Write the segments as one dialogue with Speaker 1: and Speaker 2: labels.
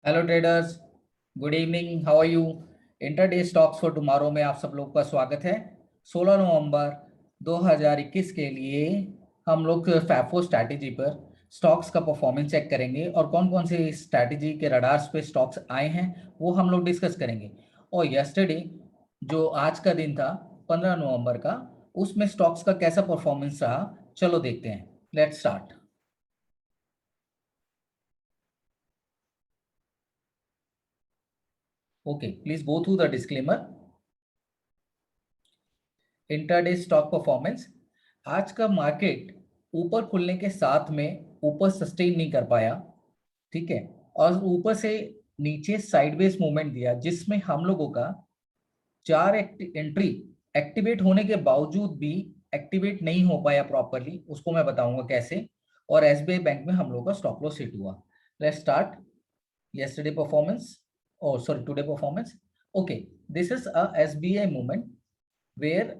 Speaker 1: Hello traders, good evening, how are you. Intraday stocks for tomorrow में आप सब लोग का स्वागत है। 16 नवंबर 2021 के लिए हम लोग फैफो स्ट्रैटेजी पर स्टॉक्स का परफॉर्मेंस चेक करेंगे और कौन कौन से स्ट्रैटेजी के रडार्स पे स्टॉक्स आए हैं वो हम लोग डिस्कस करेंगे। और यस्टरडे जो आज का दिन था 15 नवंबर का, उसमें स्टॉक्स का कैसा परफॉर्मेंस रहा, चलो देखते हैं। Let's start. Okay, please go through the disclaimer. Intraday stock performance. आज का मार्केट ऊपर खुलने के साथ में ऊपर सस्टेन नहीं कर पाया, ठीक है, और ऊपर से नीचे साइडवेज मूवमेंट दिया, जिसमें हम लोगों का चार एंट्री एक्टिवेट होने के बावजूद भी एक्टिवेट नहीं हो पाया प्रॉपरली। उसको मैं बताऊंगा कैसे। और एसबीआई बैंक में हम लोग का स्टॉप लॉस हिट हुआ। Let's start yesterday performance, or sorry, today performance. Okay, this is a SBI movement where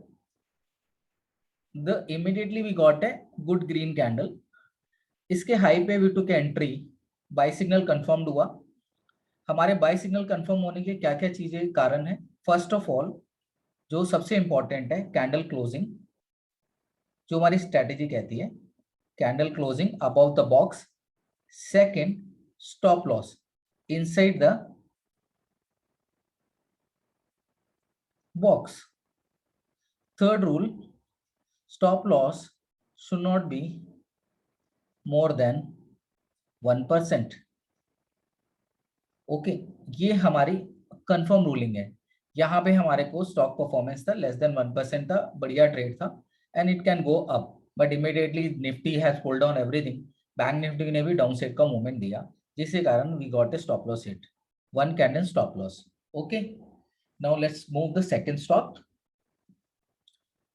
Speaker 1: the immediately we got a good green candle. इसके हाई पे we took entry, buy signal confirmed हुआ। हमारे buy signal confirm होने के क्या क्या चीजें कारण है। फर्स्ट ऑफ ऑल, जो सबसे इंपॉर्टेंट है, कैंडल क्लोजिंग, जो हमारी स्ट्रेटेजी कहती है, candle closing about the box. Second, stop loss inside the box. Third rule, stop loss should not be more than 1%। Okay, ये हमारी कंफर्म रूलिंग है। यहाँ पे हमारे को स्टॉक परफॉर्मेंस था लेस देन 1% था, बढ़िया ट्रेड था and it can go up, but immediately Nifty has pulled down everything. Bank Nifty ने भी डाउन साइड का मूवमेंट दिया, जिसके कारण we got a stop loss hit, one candle stop loss. Okay, now let's move the second stock,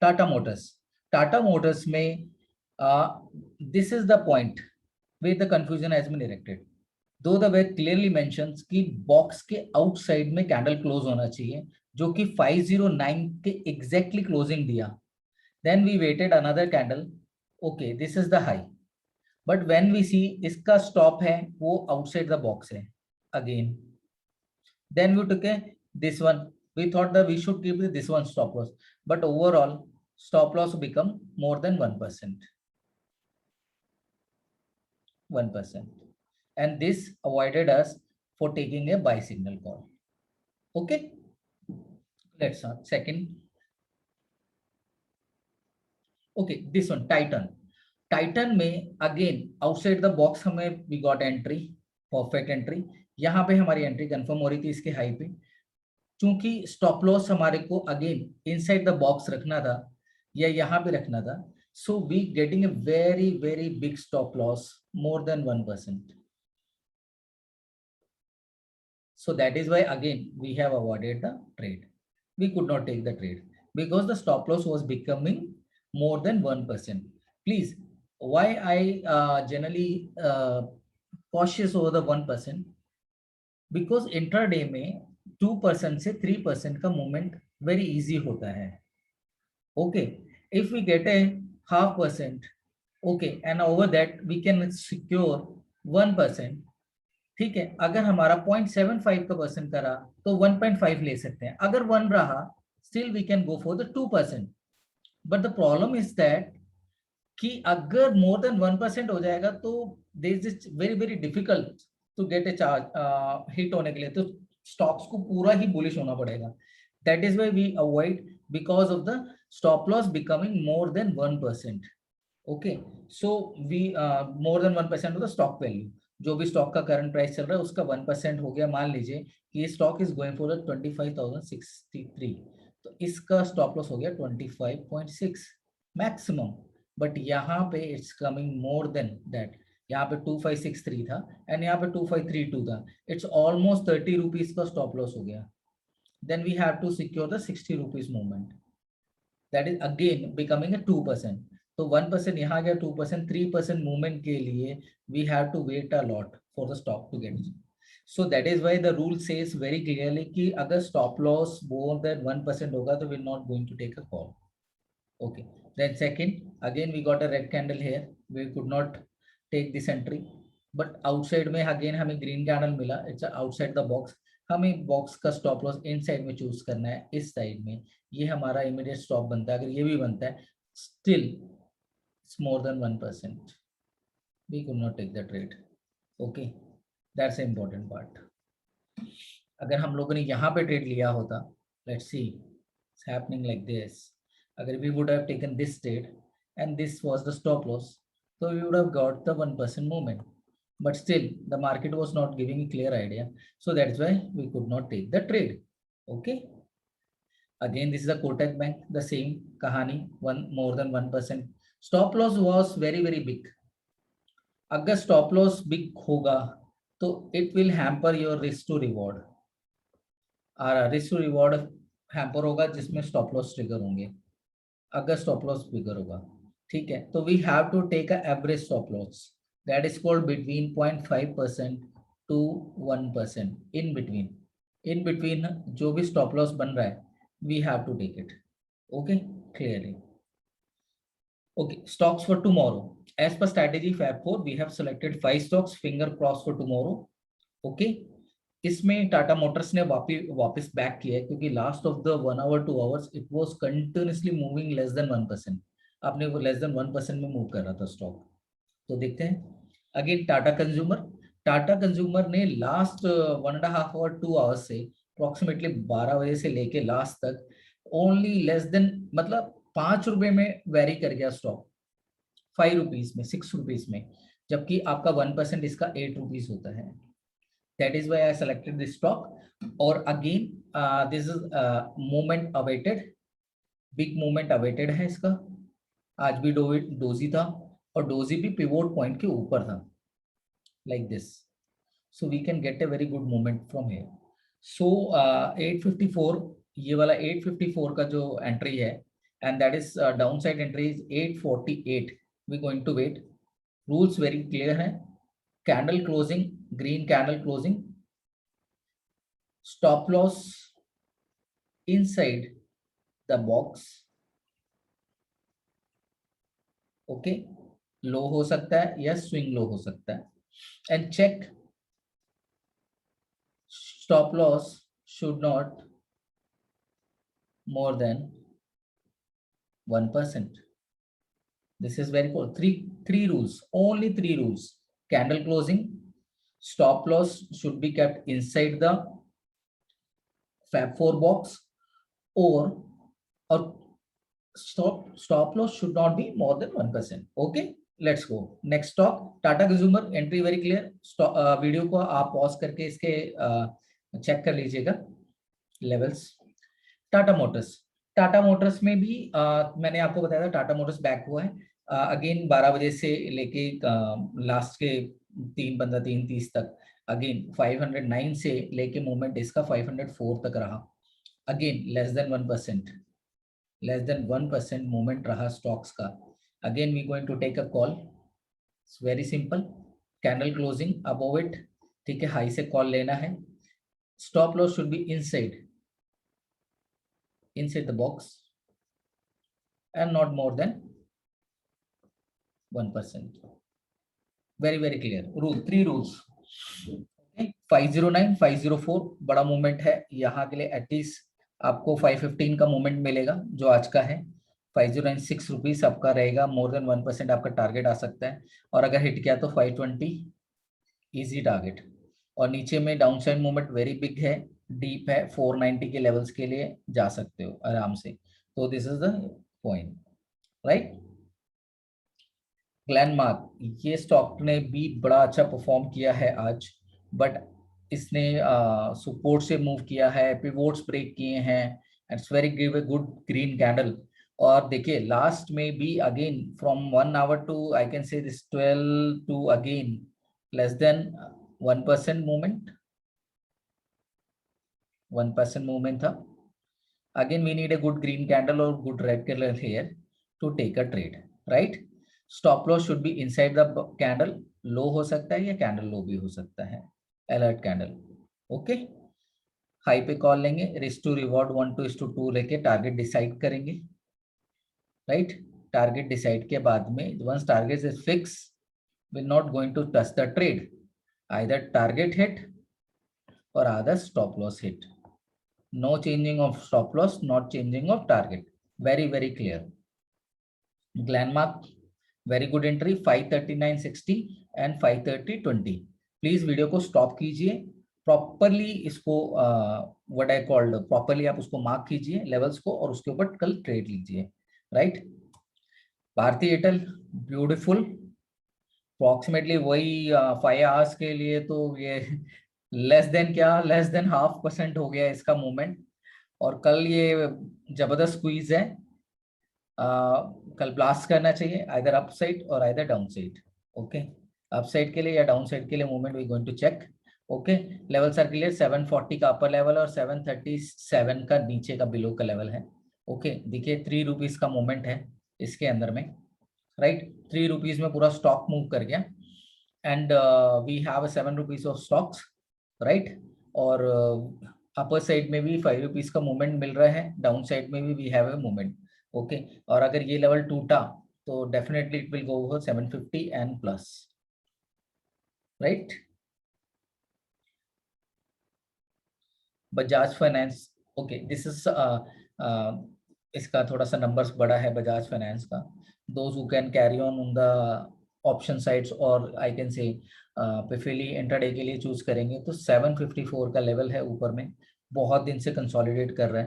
Speaker 1: Tata Motors. Tata Motors में this is the point where the confusion has been erected. Though the way clearly mentions कि box के outside में candle close होना चाहिए, जो कि 509 के exactly closing दिया। Then we waited another candle, okay this is the high, but when we see इसका स्टॉप है वो आउटसाइड द बॉक्स है again. Then we took this one, we thought that we should keep this one stop loss, but overall stop loss become more than 1%. 1%, and this avoided us for taking a buy signal call. Okay, let's start second. Okay, this one Titan. Titan में again outside the box हमें we got entry, perfect entry. यहाँ पे हमारी entry confirm हो रही थी इसके high पे। चूंकि स्टॉप लॉस हमारे को अगेन इनसाइड द बॉक्स रखना था या यहाँ पे रखना था, so we getting a very very big stop loss, more than 1%. So that is why again we have avoided the trade. We could not take the trade because the stop loss was becoming more than 1%. Please, why I generally cautious over the 1%? Because intraday में 2% से 3% का movement very easy होता है. Okay, if we get a 0.5%, okay, and over that we can secure 1%. ठीक है, अगर हमारा 0.75 का परसेंट करा तो 1.5 ले सकते हैं। अगर 1 रहा, still we can go for the 2%। But the problem is that कि अगर मोर देन 1% हो जाएगा तो this is very very difficult to get a charge hit होने के लिए, तो स्टॉक्स को पूरा ही बुलिश होना पड़ेगा। That is why we avoid because of the stop loss becoming more than 1%। Okay, so we more than 1% of the stock value, जो भी स्टॉक का करंट प्राइस चल रहा है उसका 1% हो गया। मान लीजिए कि ये स्टॉक इज गोइंग फॉर 25,063, तो इसका स्टॉप लॉस हो गया 25.6 मैक्सिमम। बट यहाँ पे it's coming more than that, यहाँ पे 2563 था एंड यहाँ पे 2532 था, इट्स ऑलमोस्ट 30 रुपीज का स्टॉप लॉस हो गया। Then we have to secure the 60 rupees movement, that is again becoming a 2%। तो 1% यहाँ आ गया, 2%, 3% मूवमेंट के लिए we have to wait a lot for the stock to get. So that is why the rule says very clearly कि अगर stop loss more than 1% होगा तो we are not going to take a call. Okay, then second, again we got a red candle here, we could not take this entry, but outside में again हमें green candle मिला, it's outside the box. हमें box का stop loss in side में choose करना है, इस side में। ये हमारा इमीडिएट स्टॉप बनता है। अगर ये भी बनता है, still it's more than 1%, we could not take the trade. Okay, that's important part. अगर हम लोगों ने यहाँ पे ट्रेड लिया होता, let's see it's happening like this, अगर we would have taken this trade and this was the stop loss, so we would have got the 1% movement, but still the market was not giving a clear idea, so that's why we could not take the trade. Okay, again this is a Kotak Bank, the same kahani, one more than 1%, stop loss was very very big. अगर stop loss big होगा तो it will hamper your risk to reward, risk to reward hamper होगा जिसमें stop loss trigger होंगे अगर stop loss बिगर होगा। ठीक है, तो we have to take a average stop loss, that is called between 0.5% to 1%, in between जो भी स्टॉप लॉस बन रहा है we have to take it. Okay, clearly. Okay, stocks for tomorrow. As per strategy Fab 4, we have selected 5 stocks. Finger crossed for tomorrow. Okay. इसमें Tata Motors ने वापस back किया है क्योंकि last of the 1 hour 2 hours it was continuously moving less than 1%। आपने वो less than 1% में move कर रहा था स्टॉक। तो देखते हैं अगेन टाटा कंज्यूमर ने लास्ट 1.5 आवर 2 आवर्स से अप्रोक्सीमेटली 12 बजे से लेके लास्ट तक ओनली लेस देन, मतलब 5 रुपए में वेरी कर गया स्टॉक, 5 रुपीज में, 6 रुपीज में, जबकि आपका 1% इसका 8 रुपीज होता है। That is why I selected this stock. और again this is movement awaited, big movement awaited है इसका। आज भी डोजी था और डोजी भी पिवोट पॉइंट के ऊपर था like this, so we can get a very good movement from here. So 854, ये वाला 854 का जो एंट्री है and that is downside entry is 848, we going to wait. Rules very clear है, candle closing, green candle closing, stop loss inside the box. Okay, low हो सकता है या स्विंग लो हो सकता है, and check stop loss should not more than 1%. This is very cool. Three rules, only 3 rules. Candle closing, stop loss should be kept inside the Fab 4 box, or stop loss should not be more than 1%. Okay, let's go next stock. Tata Consumer entry very clear. Video को आप pause करके इसके check कर लीजिएगा levels. Tata Motors में भी मैंने आपको बताया था टाटा मोटर्स बैक हुआ है अगेन 12 बजे से लेके लास्ट के 3:30 तक। अगेन 509 से लेके मूवमेंट इसका 504 तक रहा। अगेन लेस देन 1% मूवमेंट रहा स्टॉक्स का। Again we going to take a call, it's very simple, candle closing above it, ठीक है, हाई से कॉल लेना है। Stop loss should be inside the box and not more than 1%. very clear rule, 3 rules. Okay, 509 504 बड़ा movement है यहाँ के लिए, एटलीस्ट आपको 515 का मूवमेंट मिलेगा जो आज का है। 509 6 रुपीज आपका रहेगा, मोर देन 1% आपका टारगेट आ सकता है, और अगर हिट किया तो 520 इजी टारगेट। और नीचे में down side movement very big है, डीप है, 490 के लेवल्स के लिए जा सकते हो आराम से। तो this is the point, right. Glenmark, ये स्टॉक ने भी बड़ा अच्छा परफॉर्म किया है आज, बट इसने सपोर्ट से मूव किया है, पिवोट्स ब्रेक किए हैं, it's very give a good green candle. और देखिए लास्ट में भी again from 1 hour to I can say this 12 to again less than 1% movement, 1% movement था। Again we need a good green candle और good red colour here to take a trade, right. Stop loss should be inside the candle, low हो सकता है या candle लो भी हो सकता है, अलर्ट कैंडल। ओके, हाई पे कॉल लेंगे, रिस्क टू रिवॉर्ड 1:2 लेके टारगेट डिसाइड करेंगे, राइट। टारगेट डिसाइड के बाद में once target is fix will not going to touch the trade. Either target hit or other stop loss hit. No changing of stop loss, not changing of target. Very, very clear. Glenmark, very good entry, 539.60 and 530.20. Please video को stop कीजिए, properly इसको what I called properly आप उसको mark कीजिए levels को और उसके ऊपर कल ट्रेड लीजिए, right. Bharti Airtel beautiful, approximately वही 5 आवर्स के लिए तो ये लेस देन 0.5% हो गया इसका मूवमेंट, और कल ये जबरदस्त स्क्वीज है। कल ब्लास्ट करना चाहिए आइदर अप साइड और either down side. Okay, up side के लिए या डाउन साइड के लिए movement we going to check. Okay, levels are clear, 740 का अपर लेवल और 737 का नीचे का बिलो का लेवल है। ओके, देखिए 3 रुपीज का मूवमेंट है इसके अंदर में, राइट। 3 रुपीज में पूरा स्टॉक मूव कर गया and we have 7 rupees of stocks, right. और अपर साइड में भी 5 रुपीज का मूवमेंट मिल रहा है, डाउन साइड में भी we have a movement. Okay, और अगर ये लेवल टूटा तो definitely it will go over 750 and plus, right. Bajaj finance, okay, this is इसका थोड़ा सा नंबर्स बड़ा है बजाज फाइनेंस का। Those who can carry on the option sides और I can say preferably intraday के लिए चूज करेंगे तो 754 का लेवल है ऊपर में, बहुत दिन से कंसोलिडेट कर रहा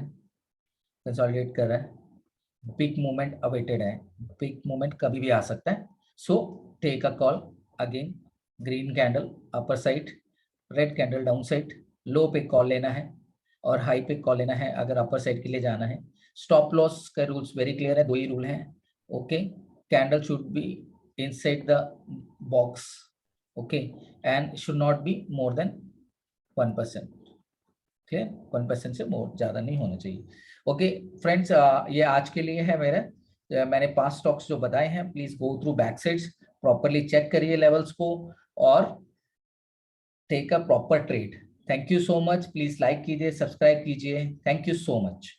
Speaker 1: है, बिग मूवमेंट अवेटेड है, बिग मूवमेंट कभी भी आ सकता है। So take a call again, green candle upper side, red candle down side, low पे कॉल लेना है और हाई पे कॉल लेना है अगर अपर साइड के लिए जाना है। स्टॉप लॉस का रूल्स वेरी क्लियर है, 2 ही रूल हैं। Okay, candle should be inside the box, okay, and should not be more than 1%, clear, 1% से मोर ज्यादा नहीं होना चाहिए। ओके फ्रेंड्स, ये आज के लिए है मेरे, मैंने 5 स्टॉक्स जो बताए हैं, please go through back sides, properly check करिए लेवल्स को और take a proper trade. Thank you so much, please like कीजिए, सब्सक्राइब कीजिए, थैंक यू सो मच।